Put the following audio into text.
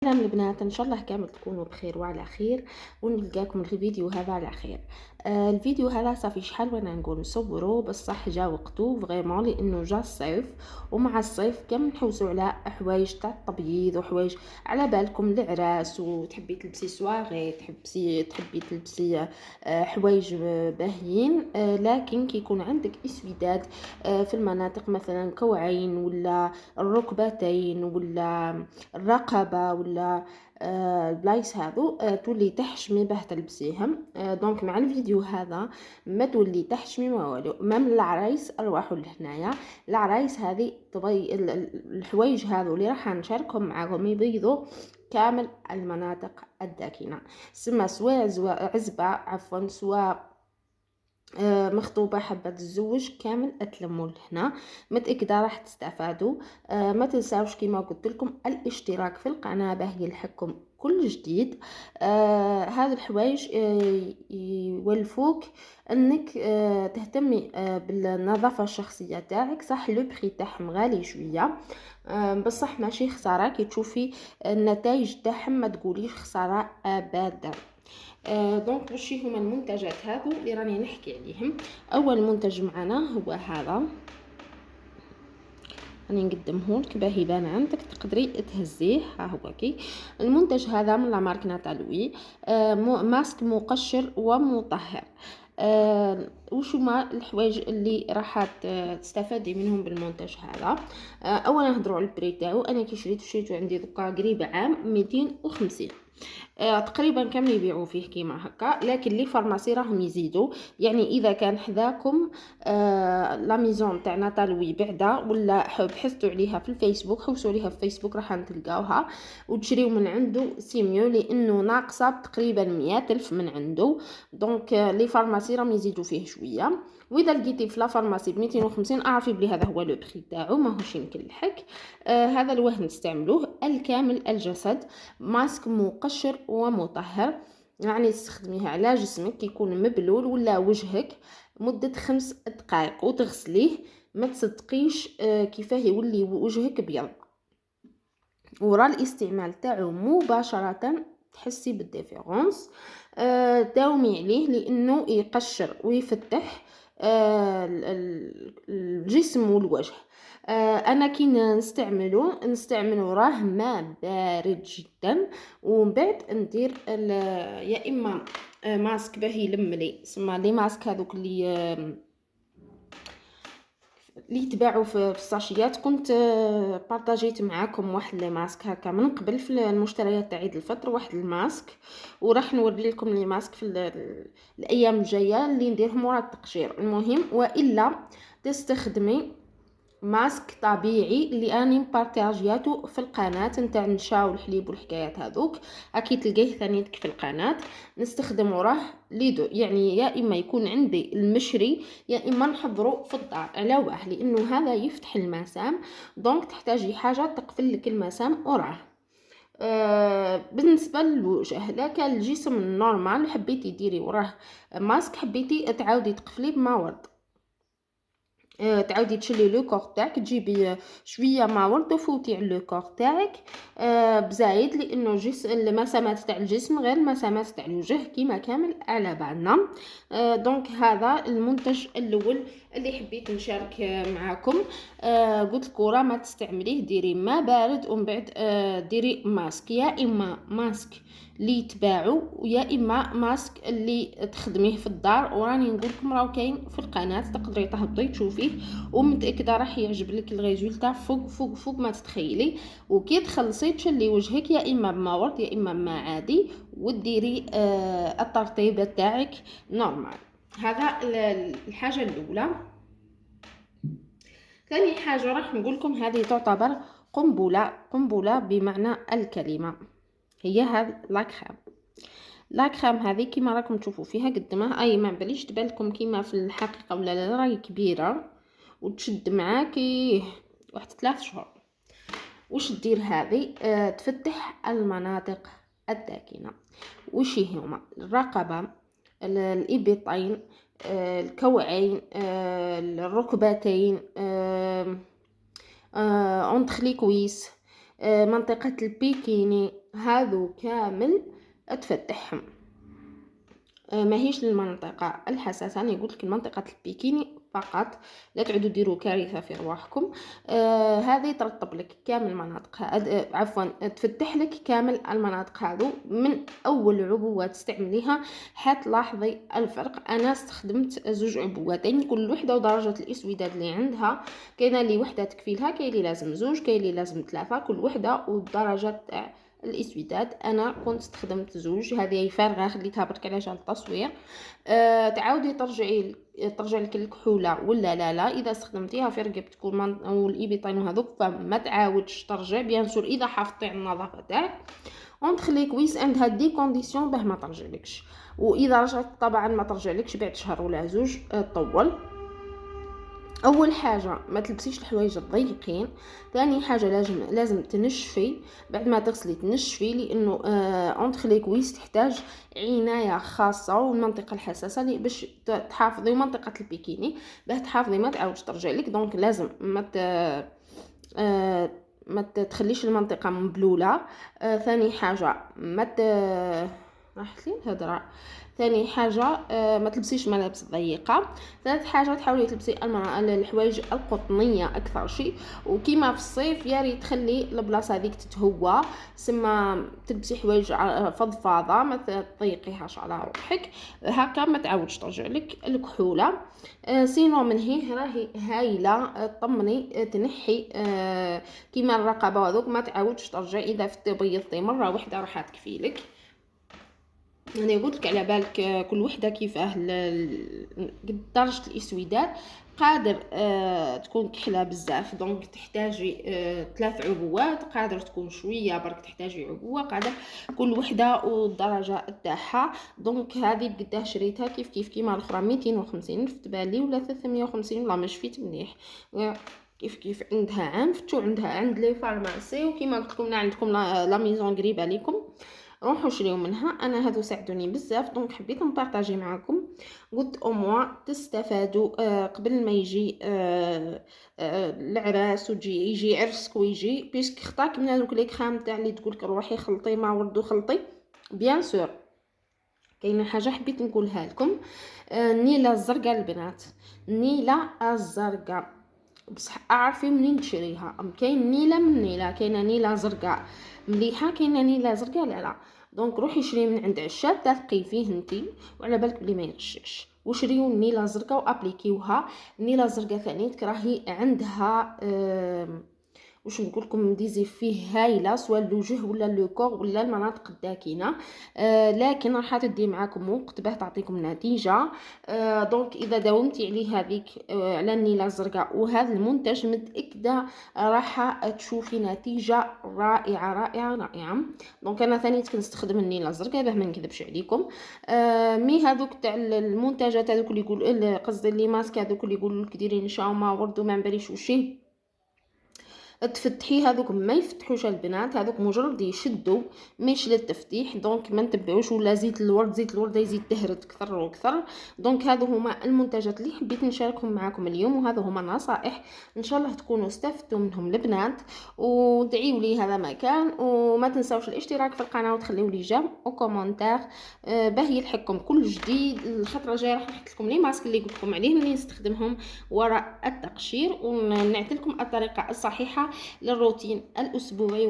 سلام البنات، ان شاء الله كامل تكونوا بخير وعلى خير، ونلقاكم الفيديو هذا على خير. الفيديو هذا صافي شحال وانا نقول نصوره، بصح جا وقته فريمون لانه جا الصيف، ومع الصيف كم نحوسوا على حوايج تاع التبييض وحوايج على بالكم العراس، وتحبي تلبسي سواغي، تحبي تلبسي حوايج باهيين. لكن كيكون عندك اسوداد في المناطق مثلا كوعين ولا الركبتين ولا الرقبه ولا البلايص هذو تولي تحشمي باه تلبسيهم. دونك مع الفيديو هذا ما تولي تحشمي ما والو. مام العرايس ارواحوا لهنايا، العرايس هذه الحوايج هذو اللي راح نشاركهم معاهم يبيضوا كامل المناطق الداكنه، سما سواء عزبه عفوا، سواء مخطوبة حابة تتزوج، كامل اتلموا لهنا. متأكدة راح تستفادوا. ما تنساوش كما قلت لكم الاشتراك في القناة باه يلحقكم كل جديد. هذا الحوايج يولفوك انك تهتمي بالنظافة الشخصية تاعك. صح لو بري تاعهم غالي شوية، بصح ماشي خسارة كي تشوفي النتائج تاعهم، ما تقوليش خسارة ابدا. دونك واش هما المنتجات هذو اللي راني نحكي عليهم. اول منتج معنا هو هذا، راني نقدمه لك باه يبان عندك تقدري تهزيه. ها هو كي المنتج هذا من لا مارك ناتالوي، ماسك مقشر ومطهر. وش هما الحوايج اللي راح تستفادي منهم بالمنتج هذا؟ اولا نهضروا على البري تاعو. انا كي شريته عندي دوكا قريب عام 250. تقريبا كامل يبيعوا فيه كيما هكا، لكن لي فارماسي راهم يزيدوا. يعني اذا كان حذاكم لا ميزون تاع ناتالوي بعدا ولا بحثتوا عليها في الفيسبوك، حوسوا عليها في الفيسبوك راح تلقاوها وتشريو من عنده سيميو، لانه ناقصه تقريبا 100,000 من عنده. دونك لي فارماسي راهم يزيدوا فيه شويه. واذا لقيتي في لا فارماسي ب 250 اعرفي بلي هذا هو لو بري تاعو، ماهوش يمكن الحك. هذا الوهن نستعملوه الكامل الجسد، ماسك مقشر ومطهر. يعني تستخدميه على جسمك يكون مبلول ولا وجهك مدة 5 دقائق وتغسليه. ما تصدقيش كيفاه يولي وجهك ابيض. ورا الاستعمال تاعو مباشرة تحسي بالديفيرونس. داومي عليه لانه يقشر ويفتح الجسم والوجه. انا كي نستعملو راه ماء بارد جدا، ومن بعد ندير يا اما ماسك باه يلم لي، سما لي ماسك هذوك اللي يتباعوا في الساشيات. كنت بارطاجيت معاكم واحد لي ماسك هكا من قبل في المشتريات تاع عيد الفطر، واحد الماسك، وراح نوري لكم لي ماسك في الايام الجايه اللي نديرهم ورا التقشير. المهم، والا تستخدمي ماسك طبيعي اللي اني مبارطاجياتو في القناه نتاع النشا والحليب والحكايات هذوك، اكيد تلقيه ثاني في القناه. نستخدم راه ليدو، يعني يا اما يكون عندي المشري يا اما نحضره في الدار. على واه لانه هذا يفتح المسام، دونك تحتاجي حاجه تقفل لك المسام وراه. بالنسبه للوجه، لا كان الجسم النورمال حبيتي ديري وراه ماسك، حبيتي تعاودي تقفليه بما ورد، تعاودي تشلي لو كور تاعك، تجيبي شويه ما ورد وفوتي على لو كور تاعك بزايد، لانه المسامات تاع الجسم غير المسامات تاع الوجه كيما كامل على بعضنا. دونك هذا المنتج الاول اللي حبيت نشارك معاكم. قلت لك ورا ما تستعمليه ديري ما بارد، ومن بعد ديري ماسك، يا اما ماسك اللي يتباعوا ويا اما ماسك اللي تخدميه في الدار. وراني نقول لكم راهو كاين في القناه، تقدري تهبطي تشوفيه، ومتاكده راح يعجب لك الريزولتا فوق فوق فوق ما تتخيلي. وكي تخلصي تشلي وجهك يا اما بما ورد يا اما بما عادي، وديري الترطيبه تاعك نورمال. هذا الحاجه الاولى. ثاني حاجه راح نقول لكم، هذه تعتبر قنبله بمعنى الكلمه، هي هذا لاكريم هذه كيما راكم تشوفوا فيها قدمها. اي ما باليش تبالكم كيما في الحقيقه ولا لا، راهي كبيره وتشد معاكي واحد 3 شهور. واش دير هذه؟ تفتح المناطق الداكنه. وش هما؟ الرقبه، الابطين، الكوعين، الركبتين، اونتخ لي كويس، منطقه البيكيني، هذو كامل تفتحهم. ماهيش للمنطقة الحساسة، أنا قلت لك منطقة البيكيني فقط، لا تعودوا ديروا كارثة في رواحكم. هذه ترطب لك كامل المناطق، عفوا تفتح لك كامل المناطق هذو من أول عبوة تستعمليها حتلاحظي الفرق. أنا استخدمت زوج عبوتين، كل وحدة ودرجة الإسوداد اللي عندها، كاينه اللي وحدة تكفي لها، كاين اللي لازم زوج، كاين اللي لازم 3، كل وحدة والدرجة تاع الاسوداد. انا كنت استخدمت زوج، هذه فارغه خليتها برك على جال التصوير. تعاودي ترجع لك الكحوله ولا لا اذا استخدمتيها في رقبتك والايبيطين وهذوك فما تعاودش ترجع، بيان سور اذا حافظتي على النظافه تاعك تخلي كويس عندها دي كونديسيون باه ما ترجعلكش. واذا رجعت طبعا ما ترجعلكش بعد شهر ولا زوج طول. اول حاجه ما تلبسيش الحوايج الضيقين. ثاني حاجه لازم تنشفي بعد ما تغسلي، تنشفي لانه اونتخ كويس تحتاج عنايه خاصه والمنطقه الحساسه باش تحافظي منطقه البيكيني باه تحافظي ما تعاودش ترجع لك. دونك لازم ما تخليش المنطقه مبلوله. ثاني حاجه راحت لي الهضره. ثاني حاجه ما تلبسيش ملابس ضيقه. ثالث حاجه تحاولي تلبسي الحوايج القطنيه اكثر شيء، وكيما في الصيف يا ريت تخلي البلاصه هذيك تتهوى، سما تلبسي حوايج فضفاضه ما تضيقيهاش على روحك، هكا ما تعاودش ترجع لك الكحوله. سينو من هي راهي هايله. طمني تنحي كيما الرقبه هذوك ما تعاودش ترجع، اذا بيضتي مره واحده راح تكفي لك. انا قلت لك على بالك كل وحده كيفاه درجه الاسوداد قادر تكون كحله بزاف، دونك تحتاجي 3 عبوات، قادر تكون شويه برك تحتاجي عبوه، قادر كل وحده والدرجه تاعها. دونك هذه بقداه شريتها كيف كيما الاخرى 250 في بالي ولا 350 والله ما شفيت مليح. كيف عندها عندها عند لي فارماسي، وكيما قلت لكم عندكم لا ميزون قريبه ليكم روحوا شريو منها. انا هادو ساعدوني بزاف دونك حبيت نبارطاجي معكم، قلت او موا تستفادوا قبل ما يجي العراس يجي عرسك ويجي بيسك خطاك من هذوك لي كرام تاع اللي تقولك روحي خلطي ما وردو خلطي. بيان سور كاينه حاجه حبيت نقولها لكم. النيله الزرقاء البنات، النيله الزرقاء بصح اعرفي منين تشريها. كاين نيله من نيله، كاينه نيله زرقاء مليحه، كاينه نيله زرقاء لا. دونك روحي شري من عند عشاب تثقي فيه انتي وعلى بالك بلي ما يغشش، وشريو النيله الزرقاء وابليكيوها. النيله الزرقاء ثاني تكراهي عندها واش نقول لكم ديزي فيه هايله، سواء الوجه ولا لو كور ولا المناطق الداكنه. لكن راح تدي معاكم وقت باه تعطيكم نتيجه. دونك اذا داومتي عليه هذيك على النيله الزرقاء وهذا المنتج متاكده راح تشوفي نتيجه رائعه رائعه رائعه. دونك انا ثاني كنستخدم النيله الزرقاء باه ما نكذبش عليكم. مي هذوك تاع المنتجات هذوك اللي يقول قصدي اللي ماسك هذوك اللي يقولوا لك ديري نشاومه وردو ما نبريش وشي تفتحي، هذوك ما يفتحوش البنات، هذوك مجرد يشدوا مش للتفتيح. دونك ما نتبعوش ولا زيت الورد يزيد تهرد اكثر واكثر. دونك هذو هما المنتجات اللي حبيت نشاركهم معكم اليوم، وهذو هما نصائح ان شاء الله تكونوا استفدتوا منهم البنات. ودعيوا لي هذا ما كان، وما تنساوش الاشتراك في القناه وتخليوا لي جيم وكومنتير باه يلحقكم كل جديد. الخطره الجايه راح نحط لكم لي ماسك اللي قلت لكم عليه اللي نستخدمهم وراء التقشير، ونعطي لكم الطريقه الصحيحه للروتين الأسبوعي